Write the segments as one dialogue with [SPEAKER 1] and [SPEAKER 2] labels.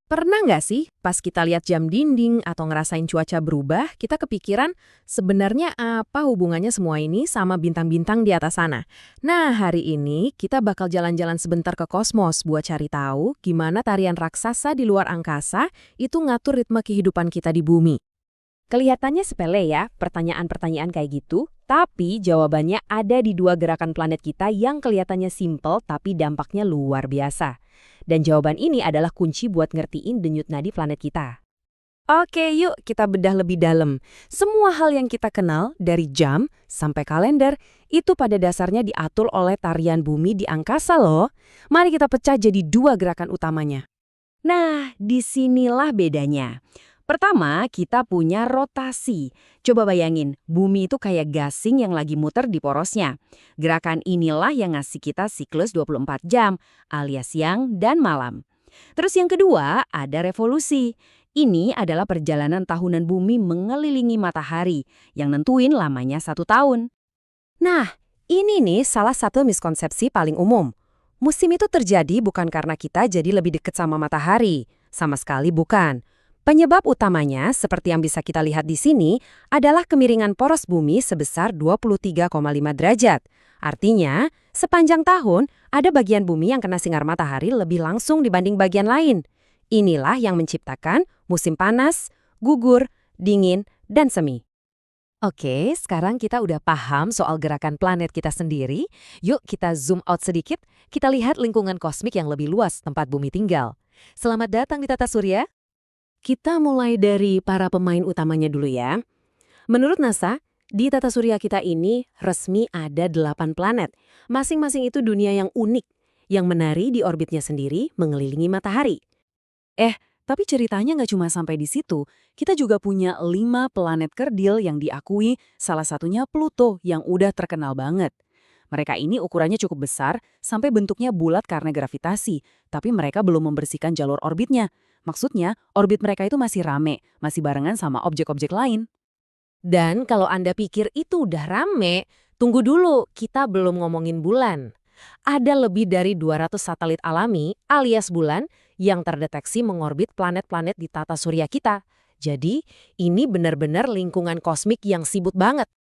[SPEAKER 1] Pernah nggak sih pas kita lihat jam dinding atau ngerasain cuaca berubah, kita kepikiran sebenarnya apa hubungannya semua ini sama bintang-bintang di atas sana? Nah, hari ini kita bakal jalan-jalan sebentar ke kosmos buat cari tahu gimana tarian raksasa di luar angkasa itu ngatur ritme kehidupan kita di bumi.
[SPEAKER 2] Kelihatannya sepele ya, pertanyaan-pertanyaan kayak gitu, tapi jawabannya ada di dua gerakan planet kita yang kelihatannya simpel tapi dampaknya luar biasa. Dan jawaban ini adalah kunci buat ngertiin denyut nadi planet kita.
[SPEAKER 1] Oke, yuk kita bedah lebih dalam. Semua hal yang kita kenal, dari jam sampai kalender, itu pada dasarnya diatur oleh tarian bumi di angkasa loh. Mari kita pecah jadi dua gerakan utamanya.
[SPEAKER 2] Nah, disinilah bedanya. Pertama, kita punya rotasi. Coba bayangin, bumi itu kayak gasing yang lagi muter di porosnya. Gerakan inilah yang ngasih kita siklus 24 jam, alias siang dan malam. Terus yang kedua, ada revolusi. Ini adalah perjalanan tahunan bumi mengelilingi matahari, yang nentuin lamanya 1 tahun.
[SPEAKER 1] Nah, ini nih salah satu miskonsepsi paling umum. Musim itu terjadi bukan karena kita jadi lebih dekat sama matahari. Sama sekali bukan. Penyebab utamanya, seperti yang bisa kita lihat di sini, adalah kemiringan poros bumi sebesar 23,5 derajat. Artinya, sepanjang tahun, ada bagian bumi yang kena sinar matahari lebih langsung dibanding bagian lain. Inilah yang menciptakan musim panas, gugur, dingin, dan semi. Oke, sekarang kita udah paham soal gerakan planet kita sendiri. Yuk kita zoom out sedikit, kita lihat lingkungan kosmik yang lebih luas tempat bumi tinggal. Selamat datang di Tata Surya. Kita mulai dari para pemain utamanya dulu ya. Menurut NASA, di Tata Surya kita ini resmi ada 8 planet. Masing-masing itu dunia yang unik, yang menari di orbitnya sendiri mengelilingi matahari. Tapi ceritanya nggak cuma sampai di situ. Kita juga punya 5 planet kerdil yang diakui, salah satunya Pluto yang udah terkenal banget. Mereka ini ukurannya cukup besar, sampai bentuknya bulat karena gravitasi, tapi mereka belum membersihkan jalur orbitnya. Maksudnya, orbit mereka itu masih rame, masih barengan sama objek-objek lain. Dan kalau Anda pikir itu udah rame, tunggu dulu, kita belum ngomongin bulan. Ada lebih dari 200 satelit alami alias bulan yang terdeteksi mengorbit planet-planet di tata surya kita. Jadi, ini benar-benar lingkungan kosmik yang sibuk banget.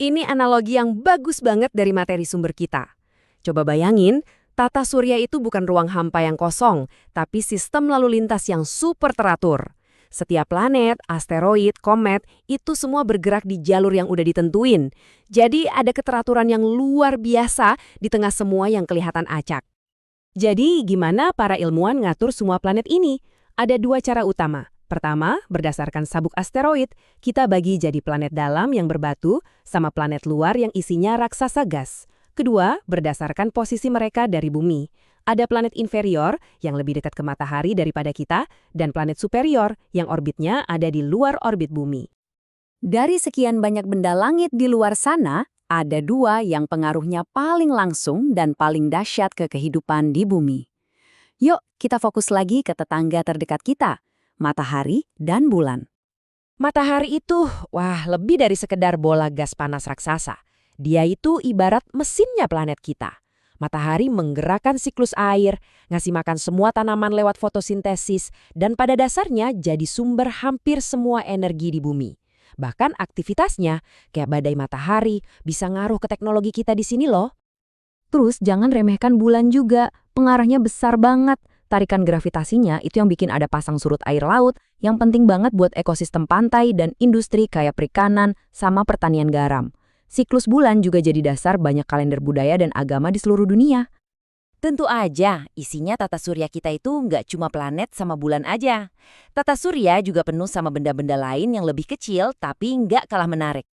[SPEAKER 1] Ini analogi yang bagus banget dari materi sumber kita. Coba bayangin, tata surya itu bukan ruang hampa yang kosong, tapi sistem lalu lintas yang super teratur. Setiap planet, asteroid, komet, itu semua bergerak di jalur yang udah ditentuin. Jadi ada keteraturan yang luar biasa di tengah semua yang kelihatan acak. Jadi gimana para ilmuwan ngatur semua planet ini? Ada 2 cara utama. Pertama, berdasarkan sabuk asteroid, kita bagi jadi planet dalam yang berbatu sama planet luar yang isinya raksasa gas. Kedua, berdasarkan posisi mereka dari bumi. Ada planet inferior yang lebih dekat ke matahari daripada kita, dan planet superior yang orbitnya ada di luar orbit bumi.
[SPEAKER 2] Dari sekian banyak benda langit di luar sana, ada 2 yang pengaruhnya paling langsung dan paling dahsyat ke kehidupan di bumi. Yuk, kita fokus lagi ke tetangga terdekat kita, matahari dan bulan.
[SPEAKER 1] Matahari itu, lebih dari sekedar bola gas panas raksasa. Dia itu ibarat mesinnya planet kita. Matahari menggerakkan siklus air, ngasih makan semua tanaman lewat fotosintesis, dan pada dasarnya jadi sumber hampir semua energi di bumi. Bahkan aktivitasnya, kayak badai matahari, bisa ngaruh ke teknologi kita di sini loh.
[SPEAKER 2] Terus jangan remehkan bulan juga, pengaruhnya besar banget. Tarikan gravitasinya itu yang bikin ada pasang surut air laut, yang penting banget buat ekosistem pantai dan industri kayak perikanan sama pertanian garam. Siklus bulan juga jadi dasar banyak kalender budaya dan agama di seluruh dunia.
[SPEAKER 3] Tentu aja, isinya tata surya kita itu nggak cuma planet sama bulan aja. Tata surya juga penuh sama benda-benda lain yang lebih kecil tapi nggak kalah menarik.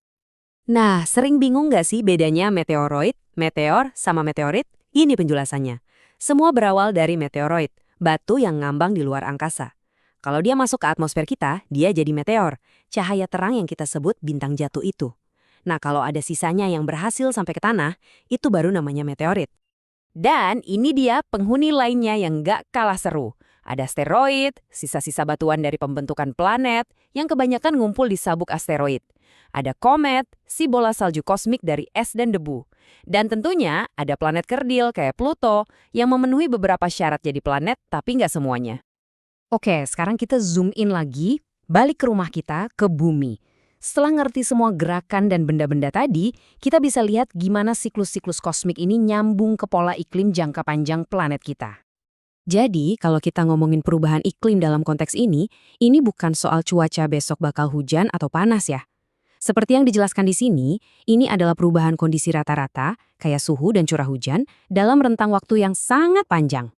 [SPEAKER 1] Nah, sering bingung nggak sih bedanya meteoroid, meteor, sama meteorit? Ini penjelasannya. Semua berawal dari meteoroid, batu yang ngambang di luar angkasa. Kalau dia masuk ke atmosfer kita, dia jadi meteor, cahaya terang yang kita sebut bintang jatuh itu. Nah, kalau ada sisanya yang berhasil sampai ke tanah, itu baru namanya meteorit. Dan ini dia penghuni lainnya yang nggak kalah seru. Ada asteroid, sisa-sisa batuan dari pembentukan planet yang kebanyakan ngumpul di sabuk asteroid. Ada komet, si bola salju kosmik dari es dan debu. Dan tentunya ada planet kerdil kayak Pluto yang memenuhi beberapa syarat jadi planet tapi nggak semuanya. Oke, sekarang kita zoom in lagi, balik ke rumah kita, ke bumi. Setelah ngerti semua gerakan dan benda-benda tadi, kita bisa lihat gimana siklus-siklus kosmik ini nyambung ke pola iklim jangka panjang planet kita. Jadi, kalau kita ngomongin perubahan iklim dalam konteks ini bukan soal cuaca besok bakal hujan atau panas ya. Seperti yang dijelaskan di sini, ini adalah perubahan kondisi rata-rata, kayak suhu dan curah hujan, dalam rentang waktu yang sangat panjang.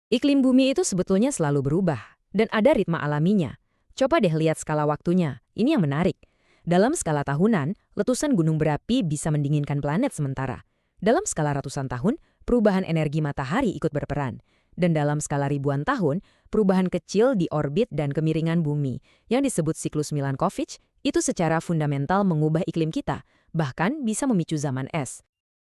[SPEAKER 2] Iklim bumi itu sebetulnya selalu berubah, dan ada ritme alaminya. Coba deh lihat skala waktunya, ini yang menarik. Dalam skala tahunan, letusan gunung berapi bisa mendinginkan planet sementara. Dalam skala ratusan tahun, perubahan energi matahari ikut berperan. Dan dalam skala ribuan tahun, perubahan kecil di orbit dan kemiringan bumi, yang disebut siklus Milankovitch, itu secara fundamental mengubah iklim kita, bahkan bisa memicu zaman es.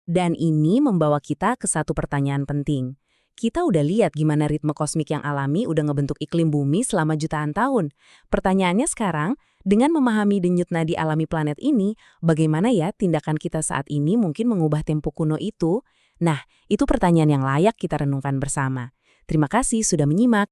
[SPEAKER 1] Dan ini membawa kita ke satu pertanyaan penting. Kita udah lihat gimana ritme kosmik yang alami udah ngebentuk iklim bumi selama jutaan tahun. Pertanyaannya sekarang, dengan memahami denyut nadi alami planet ini, bagaimana ya tindakan kita saat ini mungkin mengubah tempo kuno itu? Nah, itu pertanyaan yang layak kita renungkan bersama. Terima kasih sudah menyimak.